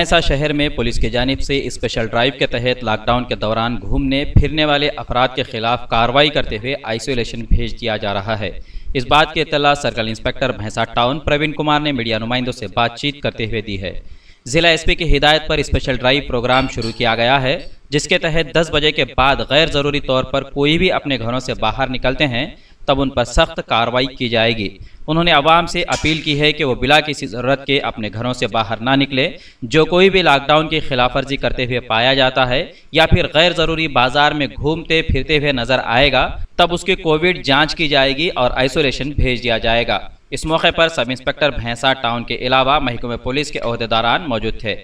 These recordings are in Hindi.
भैंसा शहर में पुलिस की जानिब से स्पेशल ड्राइव के तहत लॉकडाउन के दौरान घूमने फिरने वाले अफराद के खिलाफ कार्रवाई करते हुए आइसोलेशन भेज दिया जा रहा है। इस बात की इत्तला सर्कल इंस्पेक्टर भैंसा टाउन प्रवीण कुमार ने मीडिया नुमाइंदों से बातचीत करते हुए दी है। जिला एसपी की हिदायत पर स्पेशल ड्राइव प्रोग्राम शुरू किया गया है, जिसके तहत 10 बजे के बाद गैर ज़रूरी तौर पर कोई भी अपने घरों से बाहर निकलते हैं तब उन पर सख्त कार्रवाई की जाएगी। उन्होंने आवाम से अपील की है कि वो बिला किसी ज़रूरत के अपने घरों से बाहर ना निकले। जो कोई भी लॉकडाउन की खिलाफवर्जी करते हुए पाया जाता है या फिर गैर ज़रूरी बाजार में घूमते फिरते हुए नजर आएगा तब उसकी कोविड जांच की जाएगी और आइसोलेशन भेज दिया जाएगा। इस मौके पर सब इंस्पेक्टर भैंसा टाउन के अलावा महकमे पुलिस के ओहदेदारान मौजूद थे।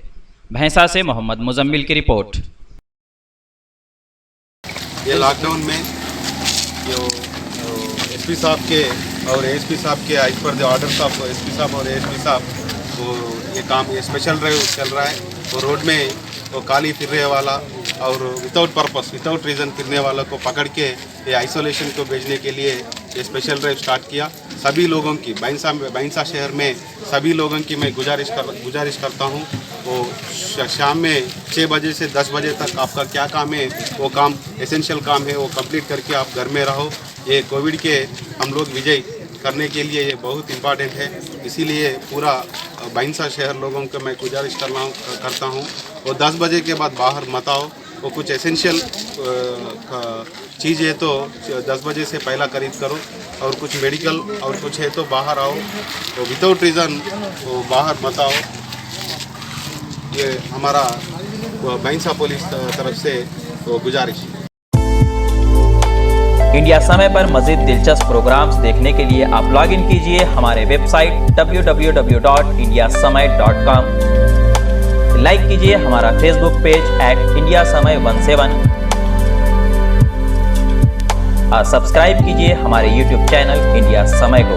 भैंसा से मोहम्मद मुजम्मिल की रिपोर्ट। ये लॉकडाउन में जो एसपी साहब के और एएसपी साहब के आज पर जो ऑर्डर ऑफ एसपी साहब और एएसपी साहब वो ये काम ये स्पेशल ड्राइव चल रहा है। तो रोड में तो खाली फिरने वाला और विदाउट पर्पस विदाउट रीज़न फिरने वालों को पकड़ के ये आइसोलेशन को भेजने के लिए ये स्पेशल ड्राइव स्टार्ट किया। सभी लोगों की भैंसा शहर में सभी लोगों की मैं गुजारिश करता हूँ वो शाम में 6 बजे से 10 बजे तक आपका क्या काम है वो काम एसेंशियल काम है वो कंप्लीट करके आप घर में रहो। ये कोविड के हम लोग विजय करने के लिए ये बहुत इम्पॉर्टेंट है। इसीलिए पूरा भैंसा शहर लोगों को मैं गुजारिश करता हूँ वो 10 बजे के बाद बाहर मत आओ। वो कुछ एसेंशियल चीज़ है तो 10 बजे से पहला खरीद करो और कुछ मेडिकल और कुछ है तो बाहर आओ। तो विदाउट रीज़न वो बाहर मत आओ। ये हमारा भैंसा पुलिस तरफ से वो गुजारिश। इंडिया समय पर मज़ीद दिलचस्प प्रोग्राम्स देखने के लिए आप लॉग इन कीजिए हमारे वेबसाइट www.indiasamay.com। लाइक कीजिए हमारा फेसबुक पेज @IndiaSamay17 और सब्सक्राइब कीजिए हमारे यूट्यूब चैनल इंडिया समय को।